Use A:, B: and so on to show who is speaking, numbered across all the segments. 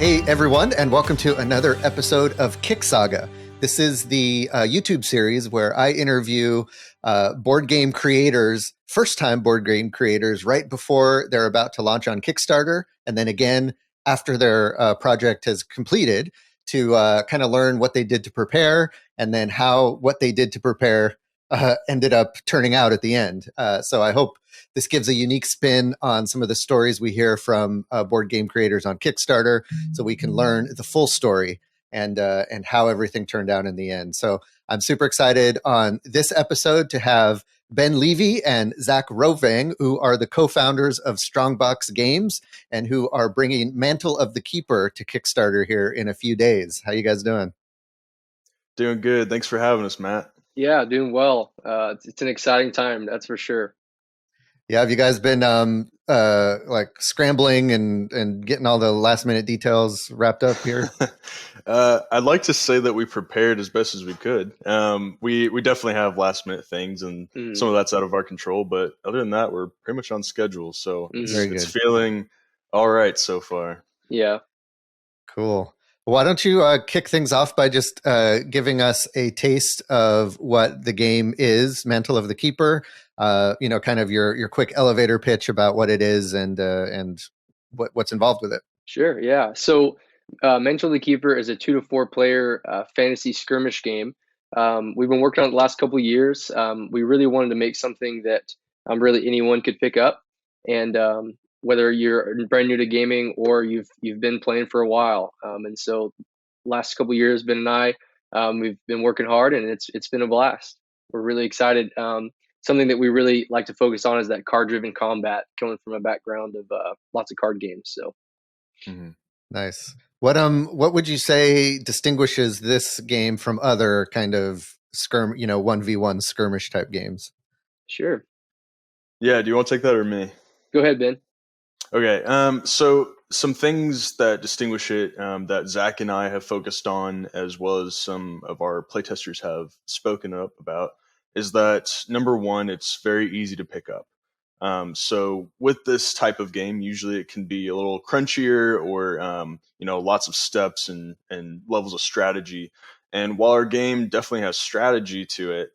A: Hey everyone, and welcome to another episode of KickSaga. This is the YouTube series where I interview board game creators, first-time board game creators, right before they're about to launch on Kickstarter, and then again after their project has completed to kind of learn what they did to prepare, and then how what they did to prepare ended up turning out at the end. So I hope this gives a unique spin on some of the stories we hear from board game creators on Kickstarter, so we can learn the full story and how everything turned out in the end. So I'm super excited on this episode to have Ben Levy and Zach Rovang, who are the co-founders of Strongbox Games and who are bringing Mantle of the Keeper to Kickstarter here in a few days. How you guys doing?
B: Doing good. Thanks for having us, Matt.
C: Yeah, doing well. It's an exciting time, that's for sure.
A: Yeah, have you guys been like scrambling and getting all the last minute details wrapped up here?
B: I'd like to say that we prepared as best as we could. We definitely have last minute things, and some of that's out of our control. But other than that, we're pretty much on schedule. So it's feeling all right so far.
C: Yeah.
A: Cool. Why don't you kick things off by just giving us a taste of what the game is, Mantle of the Keeper? Kind of your quick elevator pitch about what it is and what's involved with it.
C: Sure. Yeah. So, Mantle of the Keeper is a 2 to 4 player fantasy skirmish game. We've been working on it the last couple of years. We really wanted to make something that really anyone could pick up, and whether you're brand new to gaming or you've been playing for a while. And so, last couple of years, Ben and I, we've been working hard, and it's been a blast. We're really excited. Something that we really like to focus on is that card-driven combat, coming from a background of lots of card games. So,
A: Nice. What would you say distinguishes this game from other kind of 1v1 skirmish type games?
C: Sure.
B: Yeah. Do you want to take that or me?
C: Go ahead, Ben.
B: Okay. So some things that distinguish it that Zach and I have focused on, as well as some of our playtesters have spoken up about, is that number one, it's very easy to pick up. So with this type of game, usually it can be a little crunchier or, lots of steps and levels of strategy. And while our game definitely has strategy to it,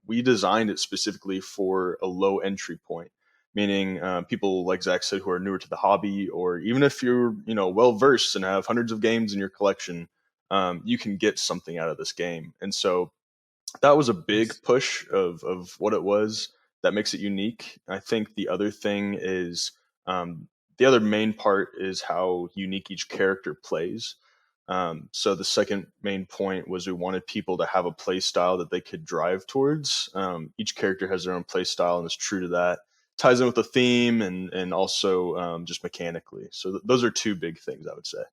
B: we designed it specifically for a low entry point, meaning people like Zach said who are newer to the hobby, or even if you're, well-versed and have hundreds of games in your collection, you can get something out of this game. And so that was a big push of what it was that makes it unique. I think the other thing is the other main part is how unique each character plays. So the second main point was we wanted people to have a play style that they could drive towards. Each character has their own play style and is true to that. Ties in with the theme and also just mechanically. So those are two big things I would say.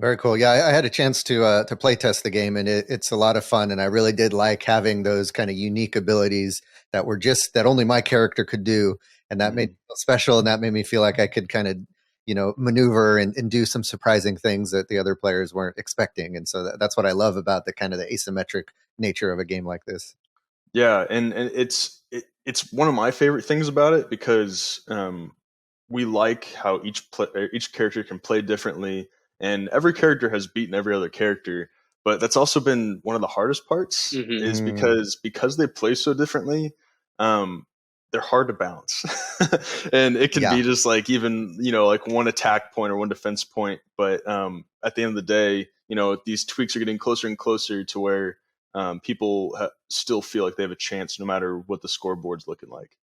A: Very cool. Yeah, I had a chance to play test the game, and it's a lot of fun. And I really did like having those kind of unique abilities that were that only my character could do, and that made me feel special. And that made me feel like I could kind of, maneuver and do some surprising things that the other players weren't expecting. And so that's what I love about the kind of the asymmetric nature of a game like this.
B: Yeah, and it's one of my favorite things about it because we like how each character can play differently. And every character has beaten every other character, but that's also been one of the hardest parts is because they play so differently, they're hard to balance. And it can be just like even, like one attack point or one defense point. But at the end of the day, these tweaks are getting closer and closer to where people still feel like they have a chance no matter what the scoreboard's looking like.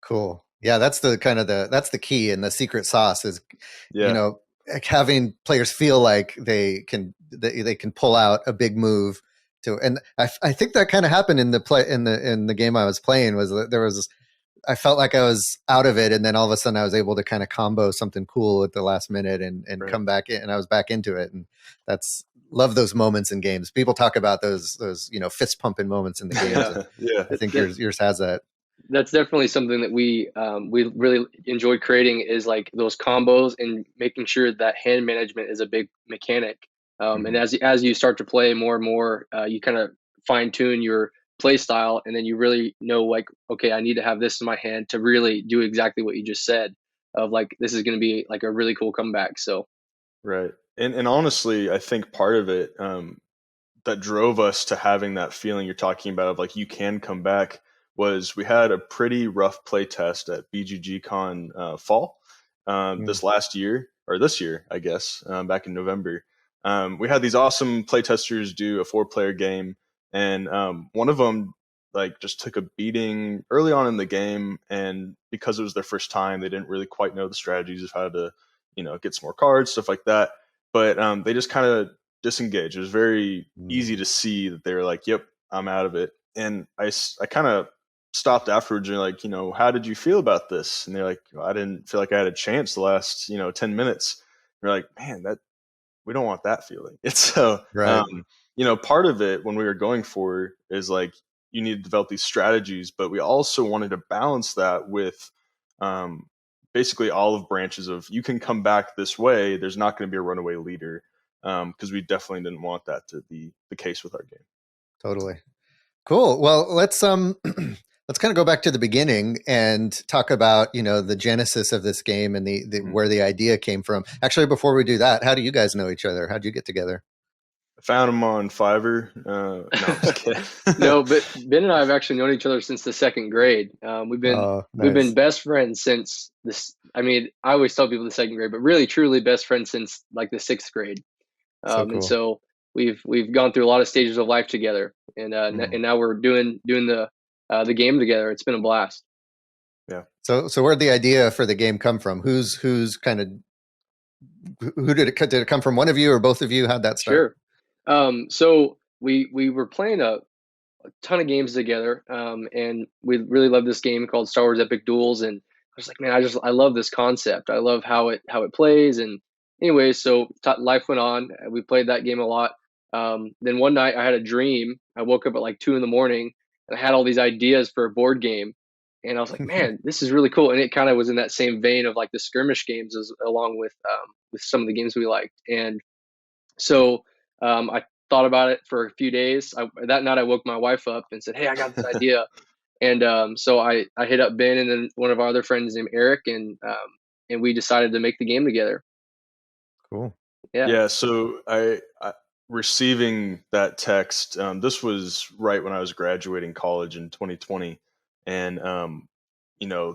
A: Cool. Yeah, that's the key, and the secret sauce is, having players feel like they can pull out a big move and I think that kind of happened in the game I was playing. Was that I felt like I was out of it, and then all of a sudden I was able to kind of combo something cool at the last minute and come back in, and I was back into it. And love those moments in games. People talk about those fist pumping moments in the games.
B: Yeah,
A: I think yours has that.
C: That's definitely something that we really enjoy creating, is like those combos and making sure that hand management is a big mechanic. And as you start to play more and more, you kind of fine tune your play style, and then you really know, like, okay, I need to have this in my hand to really do exactly what you just said, of like, this is going to be like a really cool comeback. So
B: right. And honestly, I think part of it that drove us to having that feeling you're talking about of like you can come back was we had a pretty rough play test at BGG fall
A: Mm.
B: this last year, or this year, I guess, back in November. We had these awesome playtesters do a 4-player game, and one of them like just took a beating early on in the game, and because it was their first time, they didn't really quite know the strategies of how to, get some more cards, stuff like that. But they just kind of disengaged. It was very easy to see that they were like, "Yep, I'm out of it." And I kind of stopped afterwards and like, how did you feel about this? And they're like, well, I didn't feel like I had a chance the last 10 minutes. And we're like, man, that we don't want that feeling. It's so
A: Right.
B: part of it when we were going for is like you need to develop these strategies, but we also wanted to balance that with um, basically olive branches of you can come back this way. There's not going to be a runaway leader because we definitely didn't want that to be the case with our game.
A: Totally. Cool. Well, let's let's kind of go back to the beginning and talk about, the genesis of this game and the where the idea came from. Actually, before we do that, how do you guys know each other? How'd you get together?
B: I found him on Fiverr. No, I'm just kidding.
C: No, but Ben and I have actually known each other since the second grade. We've
A: Oh,
C: been
A: nice.
C: best friends since this. I mean, I always tell people the second grade, but really, truly, best friends since like the sixth grade.
A: So
C: And
A: cool.
C: so we've gone through a lot of stages of life together, and and now we're doing the game together. It's been a blast.
B: Yeah.
A: So where'd the idea for the game come from? Who's kind of who did it come from? One of you or both of you? How'd that start?
C: Sure. So we were playing a ton of games together, and we really loved this game called Star Wars Epic Duels. And I was like, man, I love this concept. I love how it plays. And anyway, so life went on. We played that game a lot. Then one night I had a dream. I woke up at like 2 in the morning, and I had all these ideas for a board game. And I was like, man, this is really cool. And it kind of was in that same vein of like the skirmish games, along with some of the games we liked. And so I thought about it for a few days. That night I woke my wife up and said, "Hey, I got this idea." And so I hit up Ben and then one of our other friends named Eric, and we decided to make the game together.
A: Cool.
C: Yeah.
B: Yeah. So I receiving that text. This was right when I was graduating college in 2020, and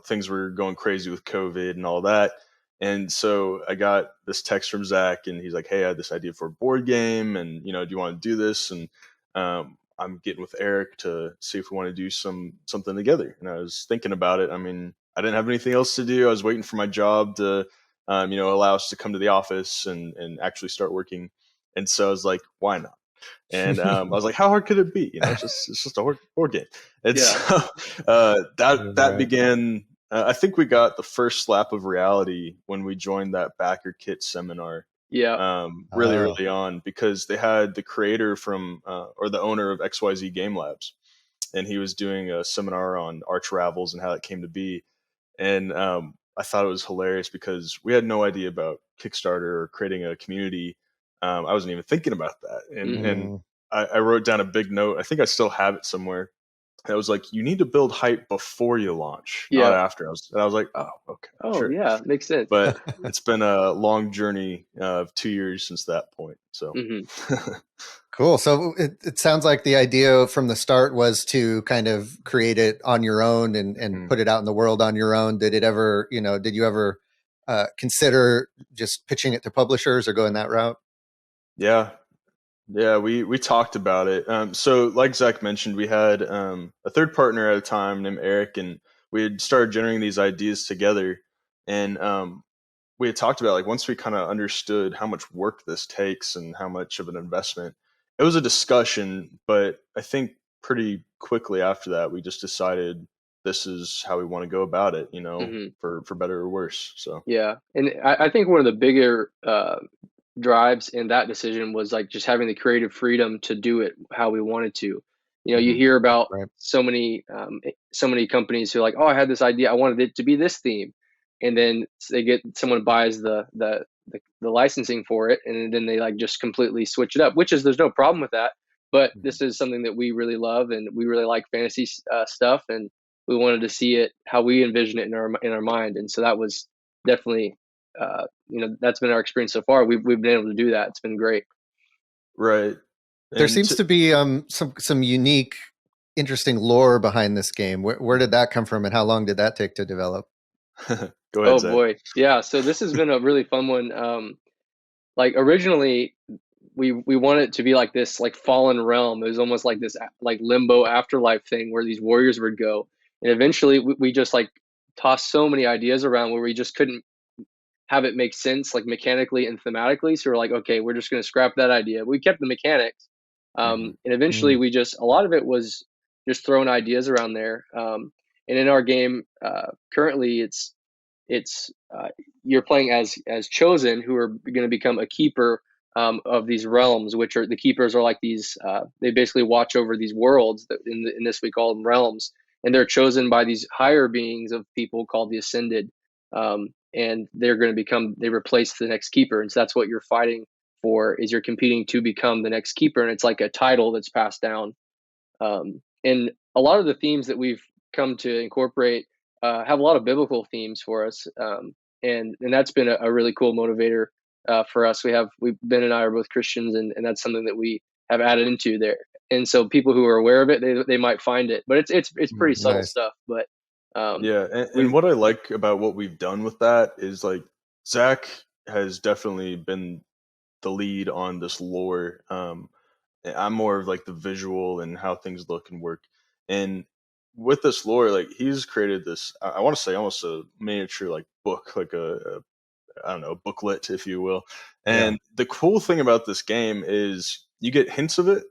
B: things were going crazy with COVID and all that. And so I got this text from Zach, and he's like, "Hey, I had this idea for a board game, and do you want to do this?" And I'm getting with Eric to see if we want to do something together. And I was thinking about it. I mean, I didn't have anything else to do. I was waiting for my job to, allow us to come to the office and actually start working. And so I was like, "Why not?" And I was like, "How hard could it be? It's just a board game." And
C: Yeah.
B: so that
A: Right.
B: began. I think we got the first slap of reality when we joined that backer kit seminar
C: Yeah.
B: really
A: Oh,
B: early on because they had the creator from or the owner of XYZ Game Labs, and he was doing a seminar on Arch Ravels and how it came to be. And I thought it was hilarious because we had no idea about Kickstarter or creating a community. I wasn't even thinking about that, and
C: Hmm.
A: mm,
B: I wrote down a big note. I think I still have it somewhere. That was like, you need to build hype before you launch, not
C: Yeah.
B: after. I was like, oh, okay,
C: Oh,
B: sure.
C: yeah. Makes sense.
B: But it's been a long journey of 2 years since that point. So
C: Hmm.
A: cool. So it sounds like the idea from the start was to kind of create it on your own and
B: Mhm.
A: put it out in the world on your own. Did you ever consider just pitching it to publishers or going that route?
B: Yeah, yeah, we talked about it. So, like Zach mentioned, we had a third partner at a time named Eric, and we had started generating these ideas together. And we had talked about like once we kind of understood how much work this takes and how much of an investment, it was a discussion. But I think pretty quickly after that, we just decided this is how we want to go about it.
C: Hmm.
B: For better or worse. So.
C: Yeah. And I think one of the bigger drives in that decision was like just having the creative freedom to do it how we wanted to. You
B: Mhm.
C: hear about
A: Right.
C: so many companies who are like, oh, I had this idea, I wanted it to be this theme, and then they get someone buys the licensing for it, and then they like just completely switch it up. Which is there's no problem with that, but
A: Mhm.
C: this is something that we really love, and we really like fantasy stuff, and we wanted to see it how we envision it in our mind, and so that was definitely that's been our experience so far. We've been able to do that. It's been great.
B: Right.
A: There seems to be some unique, interesting lore behind this game. Where did that come from, and how long did that take to develop?
B: Go ahead,
C: Oh
B: Zach.
C: boy, yeah. So this has been a really fun one. Like originally, we wanted it to be like this, like fallen realm. It was almost like this like limbo afterlife thing where these warriors would go, and eventually we just like tossed so many ideas around where we just couldn't have it make sense like mechanically and thematically. So we're like, okay, we're just going to scrap that idea. We kept the mechanics, and eventually we just a lot of it was just throwing ideas around there. And in our game, currently it's you're playing as chosen, who are going to become a keeper of these realms, which are the keepers are like these. They basically watch over these worlds that in this we call them realms, and they're chosen by these higher beings of people called the Ascended, and they're going to they replace the next keeper, and so that's what you're fighting for. Is you're competing to become the next keeper, and it's like a title that's passed down. And a lot of the themes that we've come to incorporate have a lot of biblical themes for us, and that's been a really cool motivator for us. Ben and I are both Christians, and that's something that we have added into there. And so people who are aware of it, they might find it, but it's pretty subtle stuff. But
B: and what I like about what we've done with that is like Zach has definitely been the lead on this lore. I'm more of like the visual and how things look and work. And with this lore, like he's created this, I want to say almost a miniature like book, like I don't know, booklet, if you will. And the cool thing about this game is you get hints of it,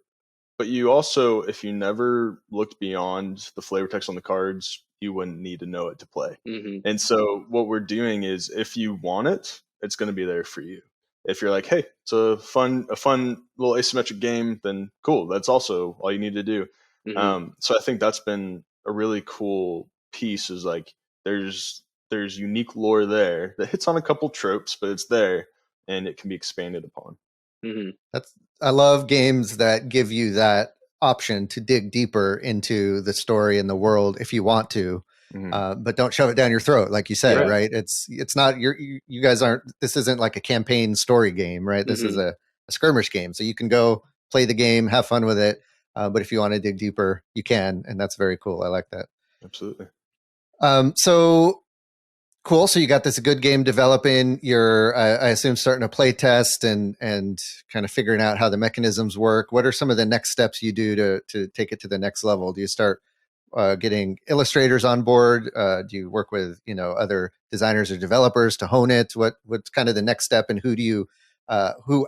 B: but you also, if you never looked beyond the flavor text on the cards, you wouldn't need to know it to play. And so what we're doing is if you want it, it's going to be there for you. If you're like, hey, it's a fun little asymmetric game, then cool. That's also all you need to do. So I think that's been a really cool piece. Is like there's unique lore there that hits on a couple tropes, but it's there and it can be expanded upon.
A: I love games that give you that option to dig deeper into the story and the world if you want to. But don't shove it down your throat, like you said, right? It's not you guys aren't. This isn't like a campaign story game, right? This is a skirmish game, so you can go play the game, have fun with it. But if you want to dig deeper, you can, and that's very cool. I like that.
B: Absolutely.
A: So cool. So you got this good game developing. You're, I assume, starting to play test and kind of figuring out how the mechanisms work. What are some of the next steps you do to take it to the next level? Do you start getting illustrators on board? Do you work with other designers or developers to hone it? What's kind of the next step, and who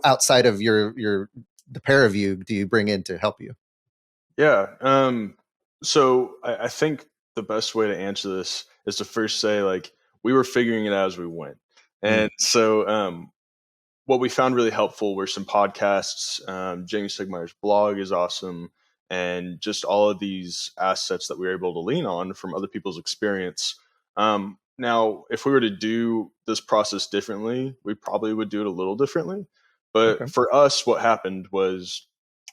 A: outside of the pair of you do you bring in to help you?
B: Yeah. So I think the best way to answer this is to first say like we were figuring it out as we went, and so what we found really helpful were some podcasts. Jamie Sigmeyer's blog is awesome. And just all of these assets that we were able to lean on from other people's experience. Now, if we were to do this process differently, we probably would do it a little differently. But for us, what happened was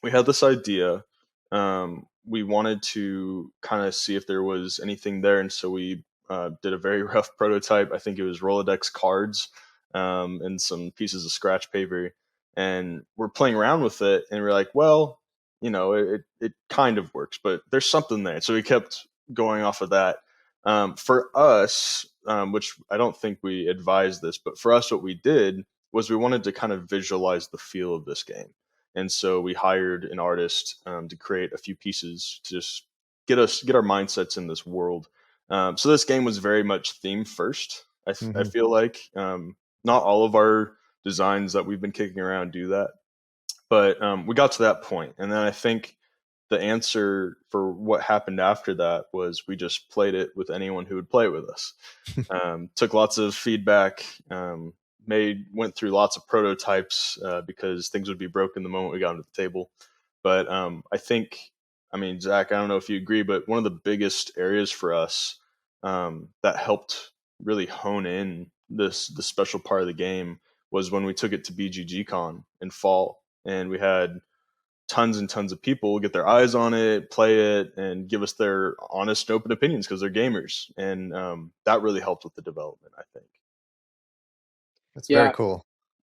B: we had this idea. We wanted to kind of see if there was anything there. And so we did a very rough prototype. I think it was Rolodex cards and some pieces of scratch paper. And we're playing around with it. And we're like, well, it kind of works, but there's something there. So we kept going off of that. For us, which I don't think we advised this, but for us, what we did was we wanted to kind of visualize the feel of this game. And so we hired an artist to create a few pieces to just get our mindsets in this world. So this game was very much theme first. I feel like not all of our designs that we've been kicking around do that. But we got to that point, and then I think the answer for what happened after that was we just played it with anyone who would play it with us. Took lots of feedback, went through lots of prototypes because things would be broken the moment we got onto the table. But Zach, I don't know if you agree, but one of the biggest areas for us that helped really hone in the special part of the game was when we took it to BGGCon in fall. And we had tons and tons of people get their eyes on it, play it, and give us their honest, open opinions because they're gamers. And that really helped with the development, I think.
A: That's very
C: Yeah,
A: cool.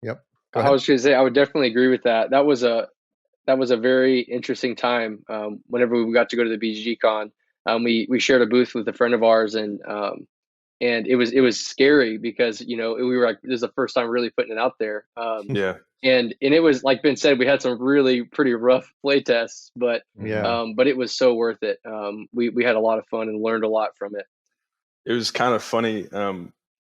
A: Yep. Go
C: I
A: ahead.
C: was going to say I would definitely agree with that. That was a very interesting time. Whenever we got to go to the BGG Con, we shared a booth with a friend of ours, and it was scary because we were like, this is the first time really putting it out there.
B: Yeah.
C: And it was like Ben said, we had some really pretty rough play tests,
A: Yeah.
C: but it was so worth it. We had a lot of fun and learned a lot from it.
B: It was kind of funny.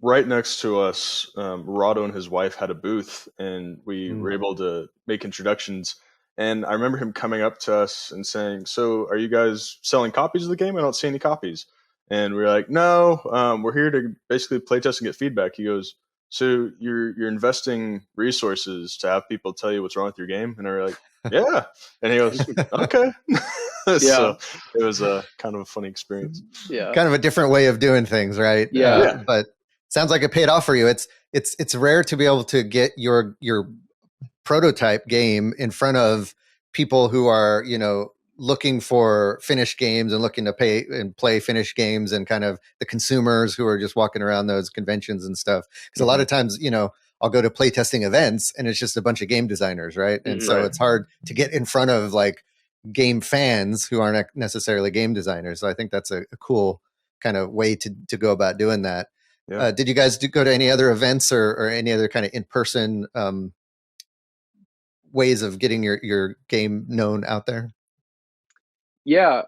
B: Right next to us, Rado and his wife had a booth, and we were
A: Mm.
B: able to make introductions. And I remember him coming up to us and saying, "So, are you guys selling copies of the game? I don't see any copies." And we were like, "No, we're here to basically play test and get feedback." He goes, "So you're investing resources to have people tell you what's wrong with your game?" And we're like, "Yeah." And he goes, "Okay."
C: Yeah,
B: So it was a kind of a funny experience.
C: yeah,
A: Kind of a different way of doing things, right?
C: yeah.
B: Yeah.
A: But sounds like it paid off for you. It's rare to be able to get your prototype game in front of people who are, looking for finished games and looking to pay and play finished games, and kind of the consumers who are just walking around those conventions and stuff. Because a lot of times, I'll go to playtesting events and it's just a bunch of game designers, right? And so
B: Right.
A: it's hard to get in front of like game fans who aren't necessarily game designers. So I think that's a cool kind of way to go about doing that.
B: Yeah.
A: Did you guys go to any other events or any other kind of in-person ways of getting your game known out there?
C: Yeah,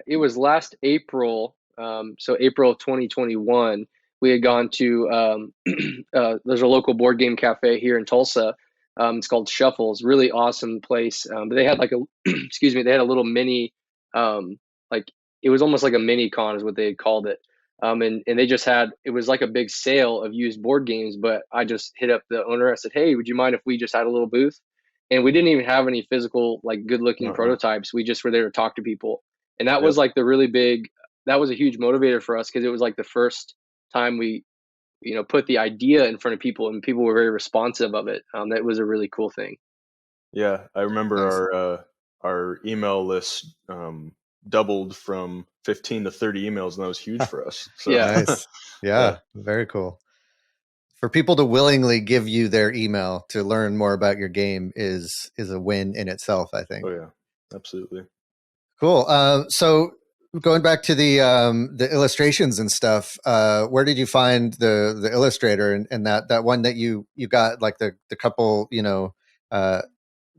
C: it was last April, so April of 2021. We had gone to there's a local board game cafe here in Tulsa. It's called Shuffles, really awesome place. But they had like a excuse me, they had a little mini, like it was almost like a mini con is what they had called it. And they just had, it was like a big sale of used board games. But I just hit up the owner. I said, "Hey, would you mind if we just had a little booth?" And we didn't even have any physical like good looking
B: Uh-uh.
C: prototypes. We just were there to talk to people. And that
B: Yep.
C: was like the really big, that was a huge motivator for us because it was like the first time we put the idea in front of people, and people were very responsive of it. That was a really cool thing.
B: Yeah, I
A: Nice.
B: remember our email list doubled from 15 to 30 emails, and that was huge for us. So
C: Yeah.
A: Nice.
B: yeah,
A: Yeah, very cool. For people to willingly give you their email to learn more about your game is a win in itself, I think.
B: oh yeah, absolutely.
A: Cool. So going back to the illustrations and stuff, where did you find the illustrator and that one that you got, like the couple uh,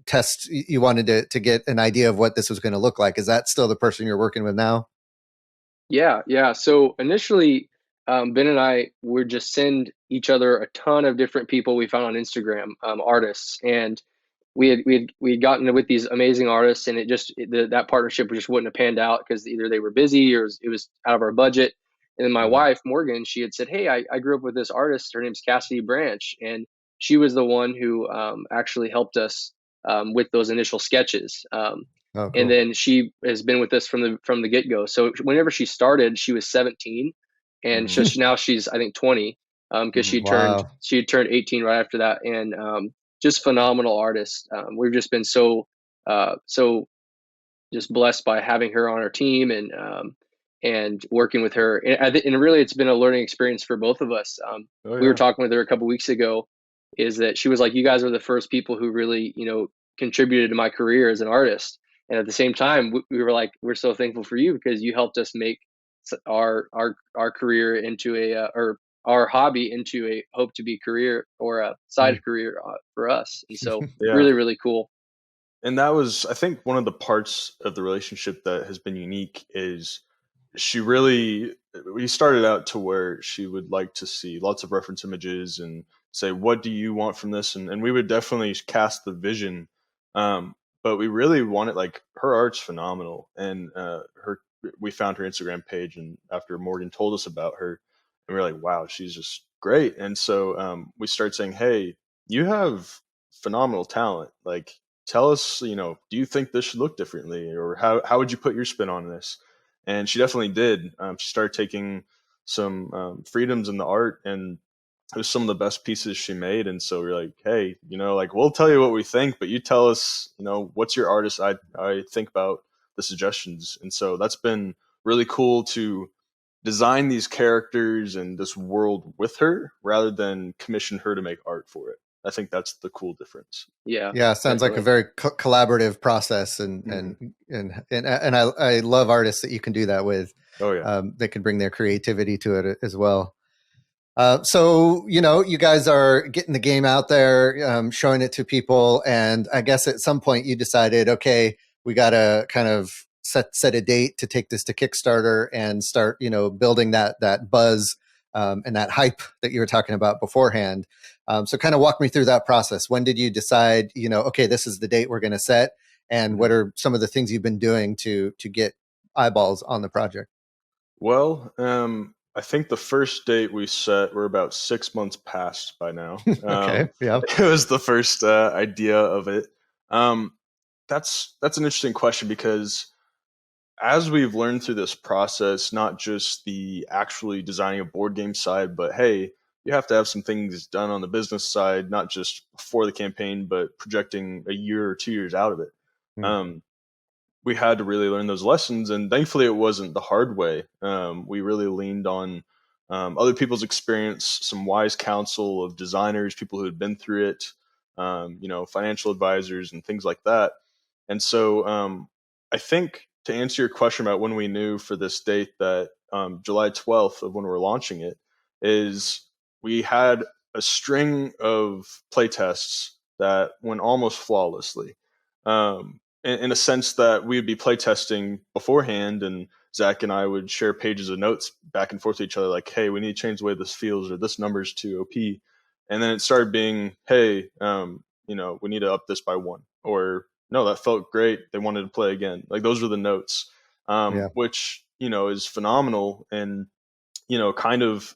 A: tests you wanted to get an idea of what this was going to look like? Is that still the person you're working with now?
C: Yeah, yeah. So initially, Ben and I would just send each other a ton of different people we found on Instagram, artists, and we had gotten with these amazing artists, and that partnership just wouldn't have panned out because either they were busy or it was out of our budget. And then my
B: Mhm.
C: wife Morgan, she had said, "Hey, I grew up with this artist. Her name's Cassidy Branch, and she was the one who actually helped us with those initial sketches."
A: Oh,
C: And
A: cool.
C: then she has been with us from the get go. So whenever she started, she was 17, and
B: Mhm.
C: so now she's I think 20, because
B: Mhm.
A: Wow.
C: she had turned 18 right after that, and just phenomenal artist. We've just been so just blessed by having her on our team, and working with her. And really, it's been a learning experience for both of us.
B: Oh
C: We were
B: yeah.
C: talking with her a couple weeks ago. Is that she was like, "You guys are the first people who really contributed to my career as an artist." And at the same time, we were like, "We're so thankful for you because you helped us make our career into or our hobby into a hope to be career or a
A: Mm.
C: side career for us." And so
B: Yeah.
C: really, really cool.
B: And that was, I think, one of the parts of the relationship that has been unique is she really, we started out to where she would like to see lots of reference images and say, "What do you want from this?" And we would definitely cast the vision. But we really wanted, like, her art's phenomenal. And we found her Instagram page, and after Morgan told us about her, and we were like, wow, she's just great. And so we started saying, "Hey, you have phenomenal talent. Like, tell us, do you think this should look differently, or how would you put your spin on this?" And she definitely did. She started taking some freedoms in the art, and it was some of the best pieces she made. And so we're like, "Hey, like, we'll tell you what we think, but you tell us, what's your artist? I think about the suggestions." And so that's been really cool to design these characters and this world with her rather than commission her to make art for it. I think that's the cool difference.
C: Yeah.
A: Yeah, sounds like a very collaborative process, and I love artists that you can do that with.
B: Oh yeah,
A: they can bring their creativity to it as well. So, you guys are getting the game out there, showing it to people. And I guess at some point you decided, okay, we got to kind of set a date to take this to Kickstarter and start, building that buzz and that hype that you were talking about beforehand. So kind of walk me through that process. When did you decide, okay, this is the date we're going to set? And what are some of the things you've been doing to get eyeballs on the project?
B: Well, I think the first date we set, we're about 6 months past by now.
A: Okay, yeah.
B: It was the first idea of it. That's an interesting question, because as we've learned through this process, not just the actually designing a board game side, but hey, you have to have some things done on the business side, not just before the campaign, but projecting a year or 2 years out of it. We had to really learn those lessons, and thankfully it wasn't the hard way. We really leaned on other people's experience, some wise counsel of designers, people who had been through it, financial advisors and things like that. And so I think, to answer your question about when we knew for this date, that July 12th of when we're launching it, is we had a string of playtests that went almost flawlessly. In a sense that we would be playtesting beforehand, and Zach and I would share pages of notes back and forth to each other, like, hey, we need to change the way this feels, or this number's too OP. And then it started being, hey, we need to up this by 1, or no, that felt great, they wanted to play again. Like, those were the notes, which, is phenomenal. And, kind of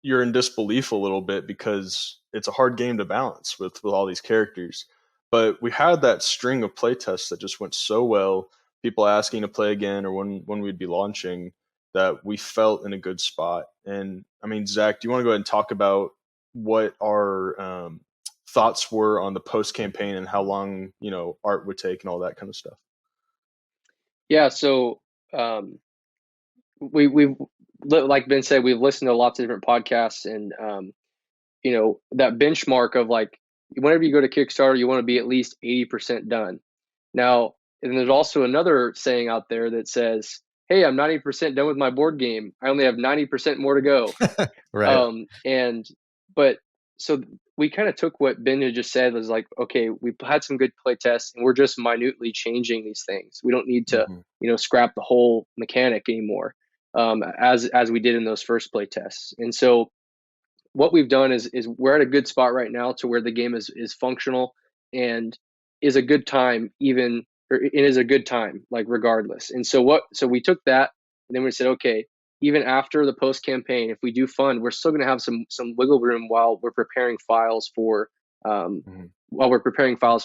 B: you're in disbelief a little bit, because it's a hard game to balance with all these characters. But we had that string of playtests that just went so well, people asking to play again, or when we'd be launching, that we felt in a good spot. And I mean, Zach, do you want to go ahead and talk about what our thoughts were on the post campaign and how long, art would take and all that kind of stuff?
C: Yeah. So we've, like Ben said, we've listened to lots of different podcasts, and that benchmark of, like, whenever you go to Kickstarter, you want to be at least 80% done. Now, and there's also another saying out there that says, hey, I'm 90% done with my board game, I only have 90% more to go.
A: Right.
C: But so we kind of took what Ben had just said, was like, okay, we've had some good play tests, and we're just minutely changing these things. We don't need to, scrap the whole mechanic anymore, as we did in those first play tests. And so what we've done is we're at a good spot right now to where the game is functional and is a good time, it is a good time, like, regardless. And so we took that, and then we said, okay, even after the post campaign, if we do fund, we're still going to have some wiggle room while we're preparing files for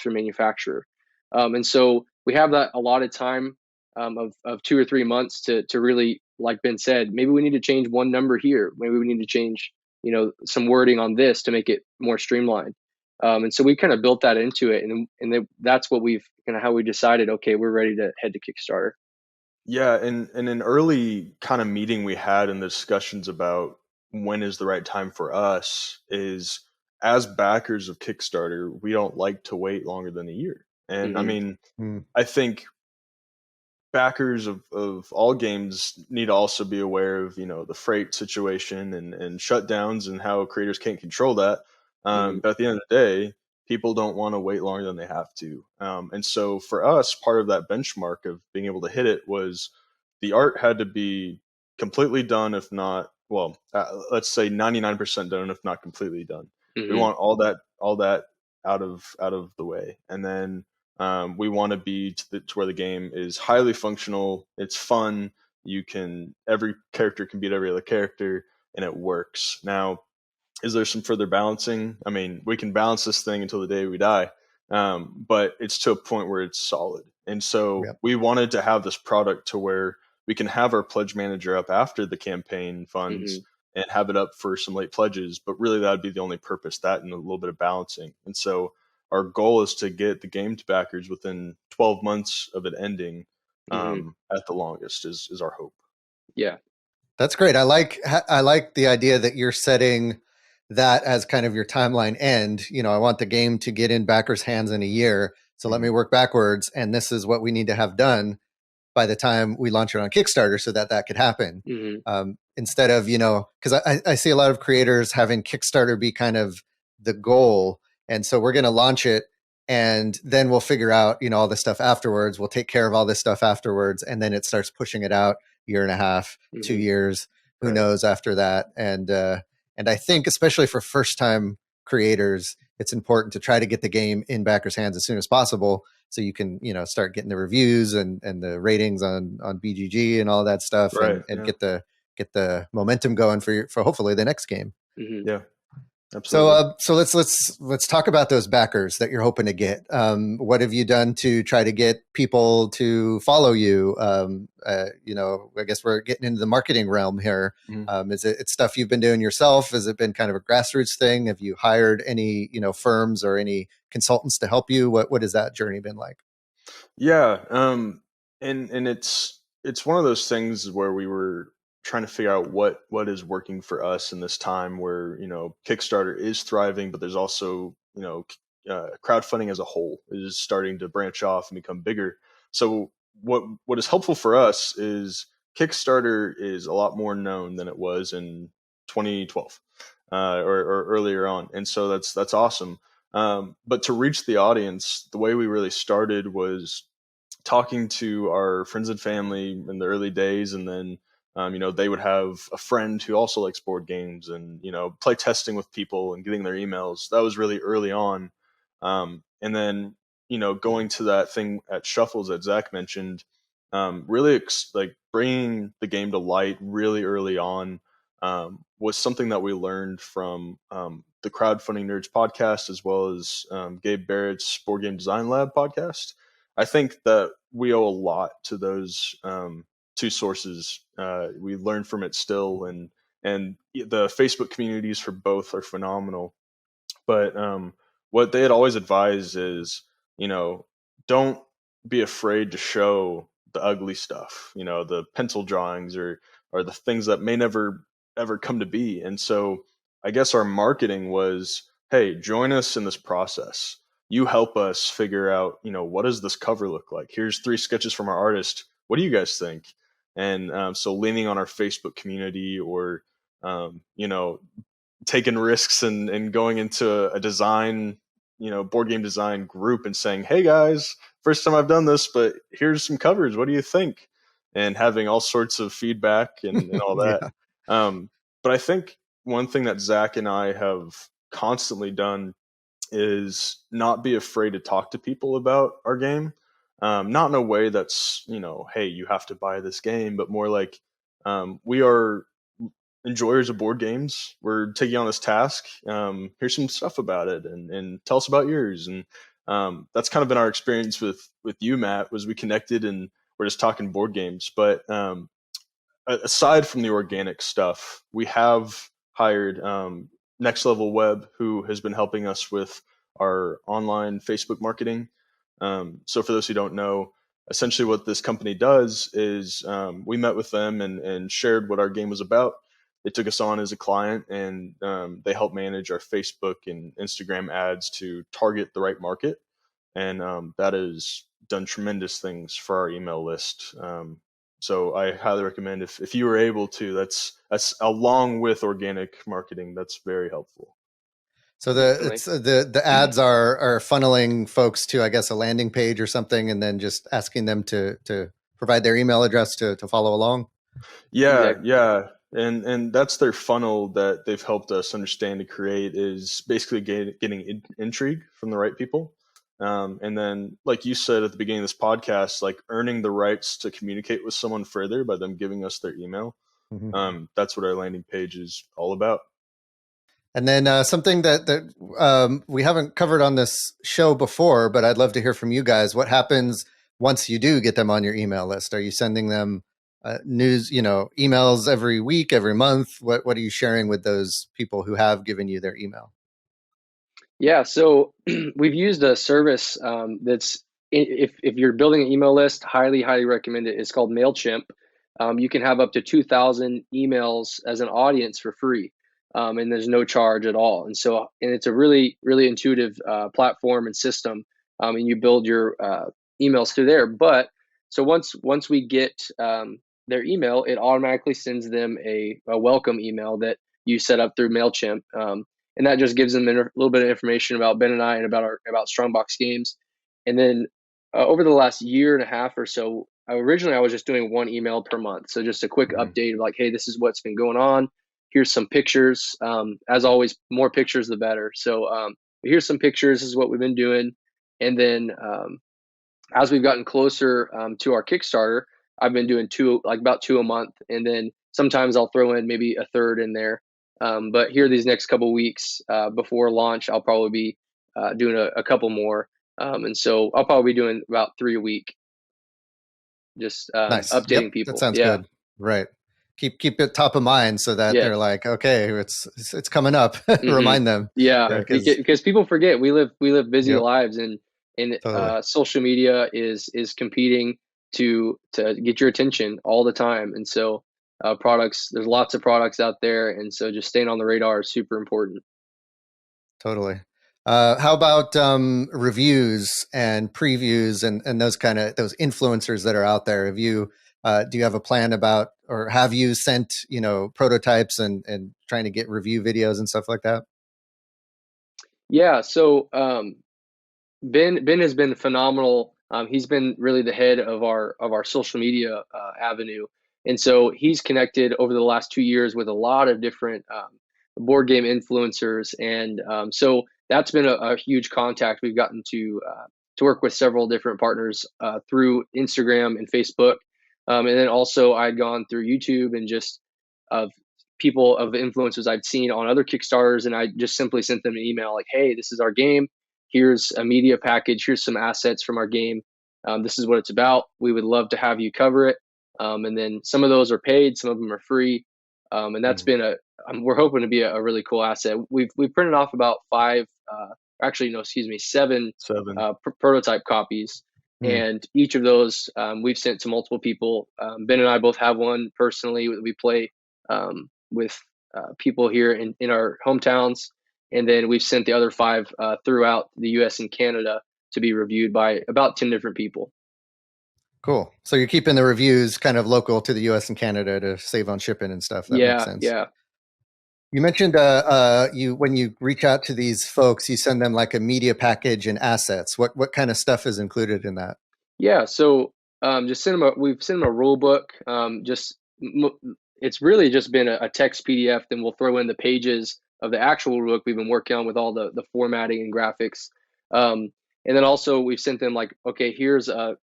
C: manufacturer. And so we have that allotted time of 2 or 3 months to really, like Ben said, maybe we need to change one number here, maybe we need to change some wording on this to make it more streamlined. And so we kind of built that into it, and that's what we've kind of how we decided, okay, we're ready to head to Kickstarter.
B: Yeah, and an early kind of meeting we had in the discussions about when is the right time for us is, as backers of Kickstarter, we don't like to wait longer than a year. And I mean, I think backers of all games need to also be aware of, the freight situation and shutdowns and how creators can't control that. But at the end of the day, people don't want to wait longer than they have to. And so for us, part of that benchmark of being able to hit it was the art had to be completely done, if not, let's say 99% done, if not completely done. We want all that out of the way. And then we want to be to where the game is highly functional, it's fun, every character can beat every other character, and it works. Now, is there some further balancing? I mean, we can balance this thing until the day we die, but it's to a point where it's solid. And so we wanted to have this product to where we can have our pledge manager up after the campaign funds and have it up for some late pledges, but really that would be the only purpose, that and a little bit of balancing. And so our goal is to get the game to backers within 12 months of it ending, at the longest is our hope.
C: Yeah.
A: That's great. I like the idea that you're setting that as kind of your timeline end. I want the game to get in backers' hands in a year. So let me work backwards, and this is what we need to have done by the time we launch it on Kickstarter so that could happen. Instead of, because I see a lot of creators having Kickstarter be kind of the goal. And so we're going to launch it and then we'll figure out, all this stuff afterwards. We'll take care of all this stuff afterwards. And then it starts pushing it out year and a half, 2 years, who knows after that. And I think especially for first time creators, it's important to try to get the game in backers' hands as soon as possible. So you can, start getting the reviews and the ratings on BGG and all that stuff, and get the momentum going for hopefully the next game.
B: Yeah, absolutely.
A: So let's talk about those backers that you're hoping to get. What have you done to try to get people to follow you? I guess we're getting into the marketing realm here. Is it stuff you've been doing yourself? Has it been kind of a grassroots thing? Have you hired any, firms or any consultants to help you? What has that journey been like?
B: Yeah. And it's one of those things where we were trying to figure out what is working for us in this time where, Kickstarter is thriving, but there's also, crowdfunding as a whole is starting to branch off and become bigger. So what is helpful for us is Kickstarter is a lot more known than it was in 2012 or earlier on. And so that's awesome. But to reach the audience, the way we really started was talking to our friends and family in the early days. And then, they would have a friend who also likes board games and, play testing with people and getting their emails. That was really early on. And then, going to that thing at Shuffles that Zach mentioned, really like bringing the game to light really early on was something that we learned from the Crowdfunding Nerds podcast, as well as Gabe Barrett's Board Game Design Lab podcast. I think that we owe a lot to those two sources. We learn from it still, and the Facebook communities for both are phenomenal. But what they had always advised is, don't be afraid to show the ugly stuff, the pencil drawings or the things that may never ever come to be. And so I guess our marketing was, hey, join us in this process. You help us figure out, what does this cover look like? Here's 3 sketches from our artist. What do you guys think? And so leaning on our Facebook community or, taking risks and going into a design, board game design group and saying, hey guys, first time I've done this, but here's some covers. What do you think? And having all sorts of feedback and all that. But I think one thing that Zach and I have constantly done is not be afraid to talk to people about our game. Not in a way that's, hey, you have to buy this game, but more like we are enjoyers of board games. We're taking on this task. Here's some stuff about it and tell us about yours. And that's kind of been our experience with you, Matt, was we connected and we're just talking board games. But aside from the organic stuff, we have hired Next Level Web, who has been helping us with our online Facebook marketing. So for those who don't know, essentially what this company does is we met with them and shared what our game was about. They took us on as a client and they help manage our Facebook and Instagram ads to target the right market. And that has done tremendous things for our email list. So I highly recommend if you were able to, that's along with organic marketing, that's very helpful.
A: So the ads are funneling folks to, I guess, a landing page or something, and then just asking them to provide their email address to follow along.
B: Yeah, exactly. Yeah. And that's their funnel that they've helped us understand to create, is basically getting intrigue from the right people. And then, like you said at the beginning of this podcast, like earning the rights to communicate with someone further by them giving us their email. That's what our landing page is all about.
A: And then something that we haven't covered on this show before, but I'd love to hear from you guys. What happens once you do get them on your email list? Are you sending them news, emails every week, every month? What are you sharing with those people who have given you their email?
C: Yeah, so we've used a service that's, if you're building an email list, highly recommend it. It's called MailChimp. you can have up to 2,000 emails as an audience for free. And there's no charge at all. And it's a really, really intuitive platform and system. And you build your emails through there. But so once we get their email, it automatically sends them a welcome email that you set up through MailChimp. And that just gives them a little bit of information about Ben and I and about Strongbox games. And then over the last year and a half or so, originally I was just doing one email per month. So just a quick update of like, hey, this is what's been going on. Here's some pictures. As always, more pictures, the better. So here's some pictures. This is what we've been doing. And then as we've gotten closer to our Kickstarter, I've been doing about two a month. And then sometimes I'll throw in maybe a third in there. But here these next couple weeks before launch, I'll probably be doing a couple more. And so I'll probably be doing about 3 a week. Just
A: nice.
C: Updating people.
A: That sounds good. Right. Keep it top of mind so that they're like, okay, it's coming up. Remind them.
C: Yeah, because people forget we live busy lives, and
A: totally.
C: Social media is competing to get your attention all the time. And so there's lots of products out there, and so just staying on the radar is super important.
A: Totally. How about reviews and previews and those those influencers that are out there? Have you do you have a plan about, or have you sent prototypes and trying to get review videos and stuff like that?
C: Yeah. So Ben has been phenomenal. He's been really the head of our social media avenue, and so he's connected over the last 2 years with a lot of different board game influencers, and so that's been a huge contact. We've gotten to work with several different partners through Instagram and Facebook, and then also I'd gone through YouTube and just of influencers I'd seen on other Kickstarters, and I just simply sent them an email like, "Hey, this is our game. Here's a media package. Here's some assets from our game. This is what it's about. We would love to have you cover it." And then some of those are paid, some of them are free, and that's been we're hoping to be a really cool asset. We've printed off about seven prototype copies, and each of those we've sent to multiple people. Ben and I both have one personally. We play with people here in our hometowns, and then we've sent the other 5 throughout the US and Canada to be reviewed by about 10 different people.
A: Cool. So you're keeping the reviews kind of local to the US and Canada to save on shipping and stuff. That makes sense.
C: Yeah.
A: You mentioned when you reach out to these folks, you send them like a media package and assets. What kind of stuff is included in that?
C: Yeah. So we've sent them a rule book. It's really just been a text PDF. Then we'll throw in the pages of the actual rule book we've been working on with all the formatting and graphics. And then also we've sent them like, okay, here's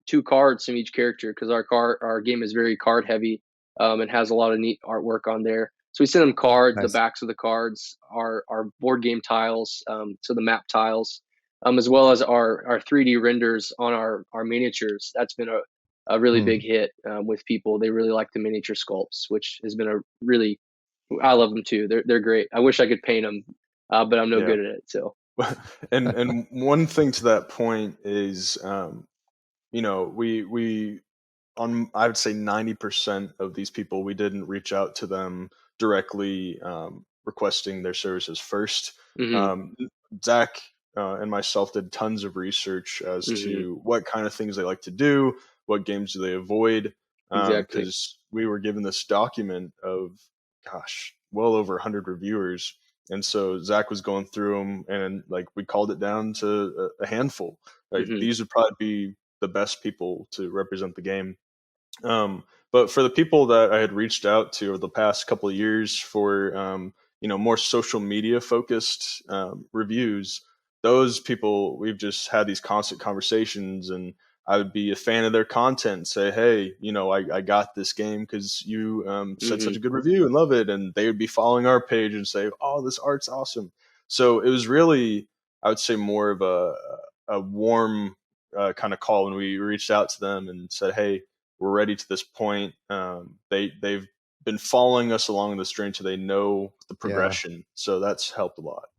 C: 2 cards from each character, because our game is very card heavy and has a lot of neat artwork on there. So we send them cards. Nice. The backs of the cards are board game tiles, so the map tiles, as well as our 3D renders on our miniatures. That's been a really big hit with people. They really like the miniature sculpts, which has been I love them too. They're great. I wish I could paint them, but I'm no good at it. So,
B: and one thing to that point is, we on, I would say 90% of these people, we didn't reach out to them directly requesting their services first. Zach and myself did tons of research as to what kind of things they like to do, what games do they avoid, because we were given this document of, well over 100 reviewers. And so Zach was going through them, and like we called it down to a handful. Like, these would probably be the best people to represent the game. But for the people that I had reached out to over the past couple of years for, more social media focused reviews, those people, we've just had these constant conversations, and I would be a fan of their content, say, hey, I got this game because you said such a good review and love it. And they would be following our page and say, oh, this art's awesome. So it was really, I would say, more of a warm kind of call when we reached out to them and said, hey, we're ready to this point. They've been following us along this journey, so they know the progression. So that's helped a lot.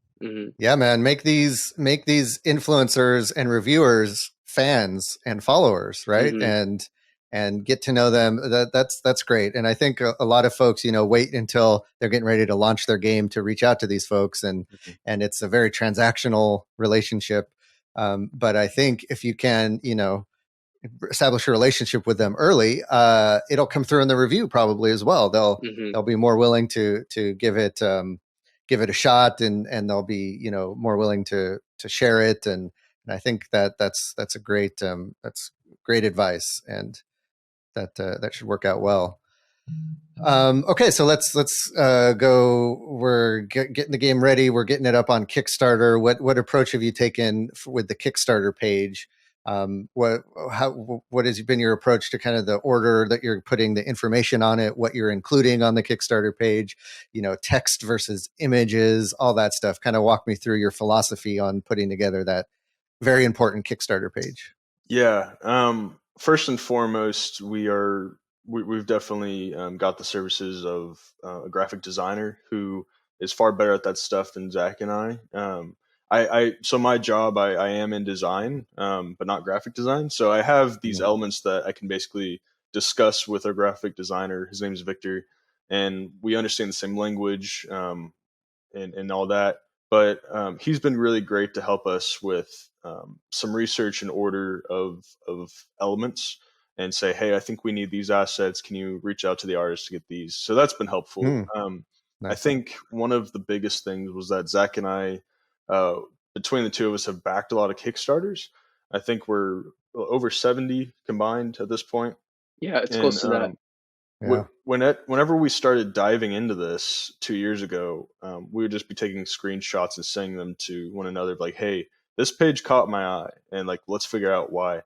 A: Yeah, man, make these influencers and reviewers fans and followers, right? And and get to know them. That's great. And I think a lot of folks, wait until they're getting ready to launch their game to reach out to these folks, and it's a very transactional relationship. But I think if you can, establish a relationship with them early, it'll come through in the review probably as well. They'll be more willing to give it a shot, and they'll be more willing to share it. And I think that's a great that's great advice, and that should work out well. Okay, so let's go. We're getting the game ready. We're getting it up on Kickstarter. What approach have you taken with the Kickstarter page? What has been your approach to kind of the order that you're putting the information on it, what you're including on the Kickstarter page, text versus images, all that stuff? Kind of walk me through your philosophy on putting together that very important Kickstarter page.
B: Yeah. First and foremost, we've definitely got the services of a graphic designer who is far better at that stuff than Zach and I. So my job, I am in design, but not graphic design. So I have these elements that I can basically discuss with our graphic designer. His name is Victor, and we understand the same language and all that. But he's been really great to help us with some research and order of elements, and say, hey, I think we need these assets. Can you reach out to the artist to get these? So that's been helpful. Nice. I think one of the biggest things was that Zach and I, between the two of us, have backed a lot of Kickstarters. I think we're over 70 combined at this point.
C: Yeah, it's close to that.
B: Whenever we started diving into this 2 years ago, we would just be taking screenshots and sending them to one another, like, hey, this page caught my eye, and like, let's figure out why.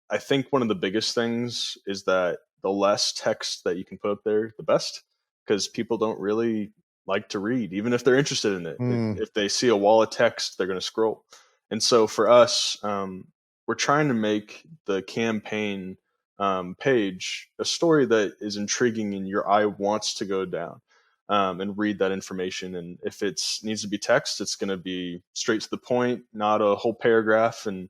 B: I think one of the biggest things is that the less text that you can put up there, the best, because people don't really like to read, even if they're interested in it. If they see a wall of text, they're going to scroll. And so for us, we're trying to make the campaign page a story that is intriguing and your eye wants to go down and read that information. And if it needs to be text, it's going to be straight to the point, not a whole paragraph. And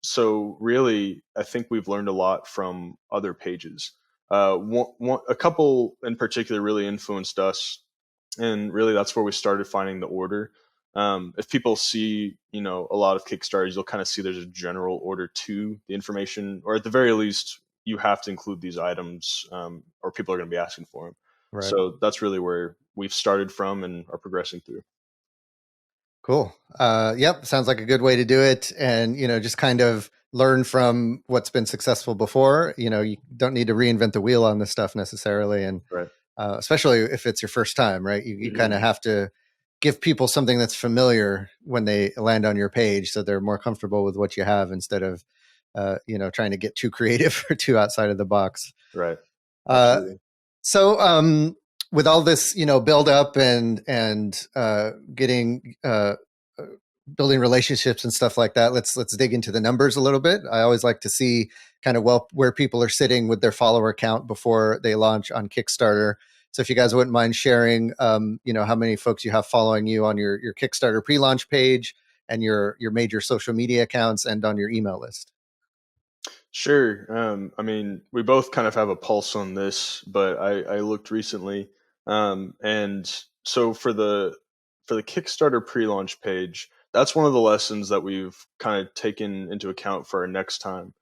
B: so really, I think we've learned a lot from other pages. A couple in particular really influenced us, and really that's where we started finding the order. If people see, a lot of Kickstarters, you'll kind of see there's a general order to the information, or at the very least, you have to include these items, or people are going to be asking for them. Right. So that's really where we've started from and are progressing through.
A: Cool. Yep. Sounds like a good way to do it. And, just kind of learn from what's been successful before. You don't need to reinvent the wheel on this stuff necessarily. And
B: right.
A: Especially if it's your first time, right? You kind of have to give people something that's familiar when they land on your page, so they're more comfortable with what you have, instead of, trying to get too creative or too outside of the box.
B: Right.
A: So, with all this, build up and getting building relationships and stuff like that, let's dig into the numbers a little bit. I always like to see kind of where people are sitting with their follower count before they launch on Kickstarter. So if you guys wouldn't mind sharing, how many folks you have following you on your Kickstarter pre-launch page and your major social media accounts and on your email list.
B: Sure. We both kind of have a pulse on this, but I looked recently, and so for the Kickstarter pre-launch page, that's one of the lessons that we've kind of taken into account for our next time.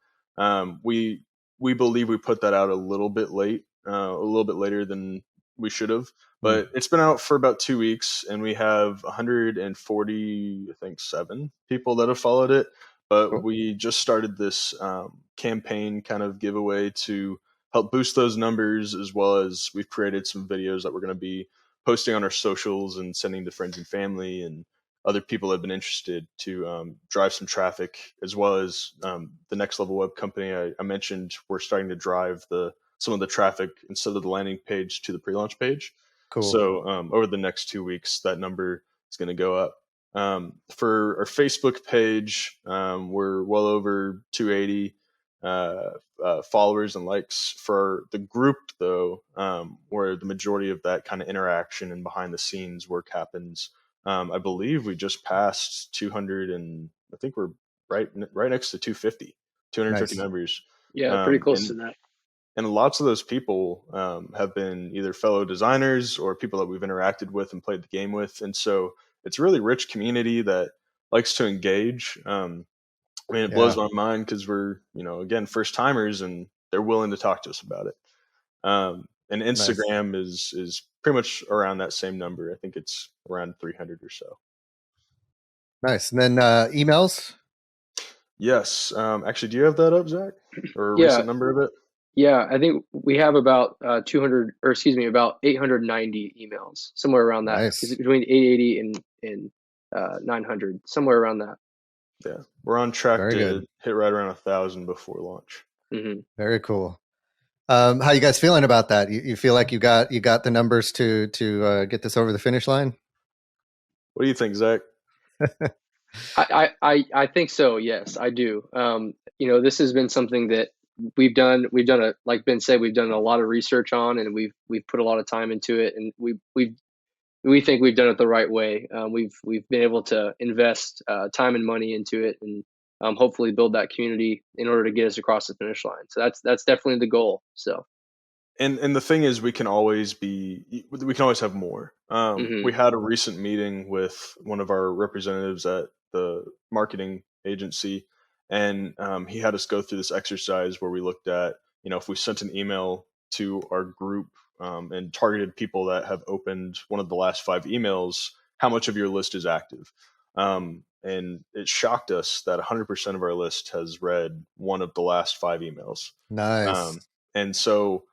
B: We believe we put that out a little bit later than we should have, but it's been out for about 2 weeks, and we have 140, I think, 7 people that have followed it. But we just started this campaign kind of giveaway to help boost those numbers, as well as we've created some videos that we're going to be posting on our socials and sending to friends and family and other people that have been interested to drive some traffic, as well as the Next Level Web company I mentioned. We're starting to drive some of the traffic instead of the landing page to the pre-launch page.
A: Cool.
B: So over the next 2 weeks, that number is going to go up. For our Facebook page, we're well over 280 followers and likes. For the group, though, where the majority of that kind of interaction and behind the scenes work happens, I believe we just passed 200, and I think we're right next to 250
A: Nice.
B: members.
C: Yeah, pretty close to
B: And
C: that.
B: lots of those people have been either fellow designers or people that we've interacted with and played the game with. And so it's a really rich community that likes to engage. I mean, it blows
A: Yeah.
B: my mind because we're, again, first timers and they're willing to talk to us about it. And
A: Nice.
B: Instagram is pretty much around that same number. I think it's around 300 or so.
A: Nice. And then emails?
B: Yes. Actually, do you have that up, Zach? Or a
C: Yeah,
B: recent number of it?
C: yeah. I think we have about 200, or excuse me, about 890 emails, somewhere around that. Is
A: Nice.
C: it between 880 and 900, somewhere around that.
B: Yeah. We're on track
A: Very
B: to
A: good.
B: hit right around 1,000 before launch.
C: Mm-hmm.
A: Very cool. How you guys feeling about that? You feel like you got the numbers to get this over the finish line?
B: What do you think, Zach?
C: I think so. Yes, I do. This has been something that we've done like Ben said, we've done a lot of research on, and we've put a lot of time into it, and we think we've done it the right way. We've been able to invest time and money into it, and hopefully build that community in order to get us across the finish line. So that's definitely the goal. So.
B: And the thing is, we can always have more.
C: Mm-hmm.
B: We had a recent meeting with one of our representatives at the marketing agency, and he had us go through this exercise where we looked at, if we sent an email to our group and targeted people that have opened one of the last 5 emails, how much of your list is active? And it shocked us that 100% of our list has read one of the last 5 emails.
A: Nice.
B: And so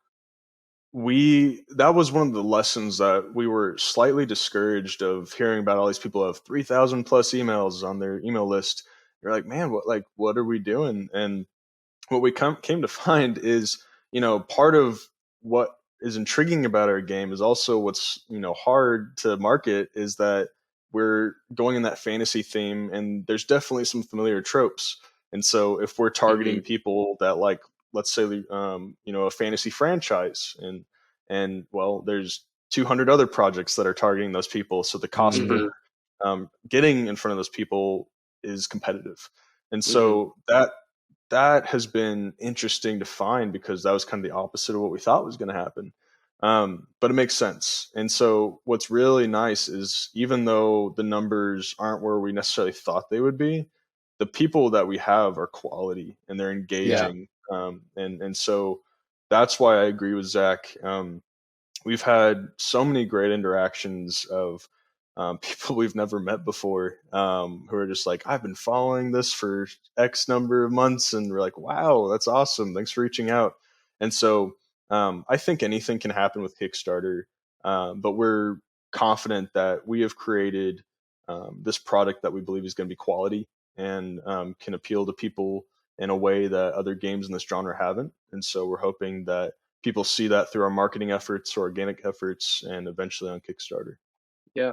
B: that was one of the lessons that we were slightly discouraged of, hearing about all these people who have 3,000 plus emails on their email list. You're like, man, what are we doing? And what we came to find is, part of what is intriguing about our game is also what's, hard to market, is that we're going in that fantasy theme, and there's definitely some familiar tropes. And so if we're targeting people that like, let's say, a fantasy franchise, and well, there's 200 other projects that are targeting those people, so the cost for getting in front of those people is competitive. And so that has been interesting to find, because that was kind of the opposite of what we thought was going to happen. But it makes sense. And so what's really nice is, even though the numbers aren't where we necessarily thought they would be, the people that we have are quality and they're engaging. And so that's why I agree with Zach. We've had so many great interactions of people we've never met before, who are just like, I've been following this for X number of months, and we're like, wow, that's awesome. Thanks for reaching out. And so I think anything can happen with Kickstarter, but we're confident that we have created this product that we believe is going to be quality and can appeal to people in a way that other games in this genre haven't. And so we're hoping that people see that through our marketing efforts, organic efforts, and eventually on Kickstarter.
C: Yeah.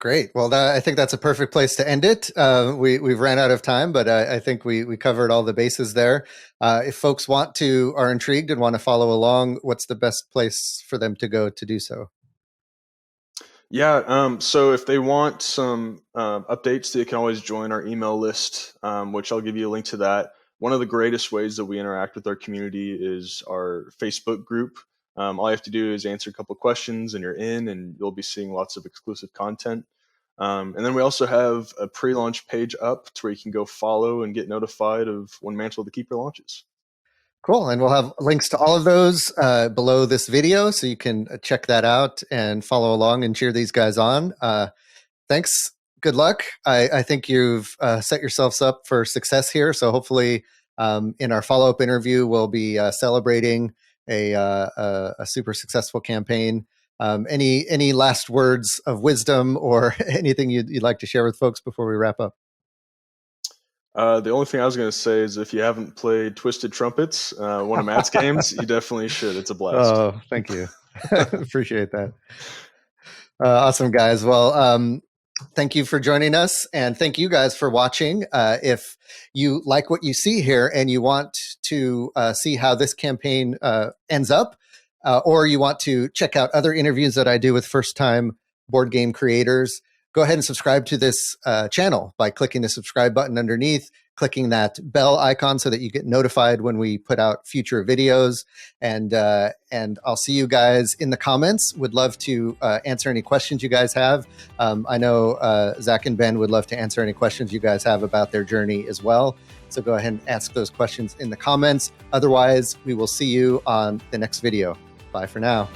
A: Great. Well, I think that's a perfect place to end it. We've ran out of time, but I think we covered all the bases there. If folks are intrigued and want to follow along, what's the best place for them to go to do so?
B: Yeah, so if they want some updates, they can always join our email list, which I'll give you a link to that. One of the greatest ways that we interact with our community is our Facebook group. All you have to do is answer a couple questions and you're in, and you'll be seeing lots of exclusive content. And then we also have a pre-launch page up to where you can go follow and get notified of when Mantle the Keeper launches.
A: Cool. And we'll have links to all of those below this video, so you can check that out and follow along and cheer these guys on. Thanks. Good luck. I think you've set yourselves up for success here. So hopefully in our follow-up interview, we'll be celebrating a super successful campaign. Any last words of wisdom or anything you'd like to share with folks before we wrap up?
B: The only thing I was going to say is, if you haven't played Twisted Trumpets, one of Matt's games, you definitely should. It's a blast.
A: Oh, thank you. Appreciate that. Awesome, guys. Well, thank you for joining us, and thank you guys for watching. If you like what you see here and you want to see how this campaign ends up, or you want to check out other interviews that I do with first-time board game creators, go ahead and subscribe to this channel by clicking the subscribe button underneath, clicking that bell icon so that you get notified when we put out future videos. And I'll see you guys in the comments. Would love to answer any questions you guys have. I know Zach and Ben would love to answer any questions you guys have about their journey as well. So go ahead and ask those questions in the comments. Otherwise, we will see you on the next video. Bye for now.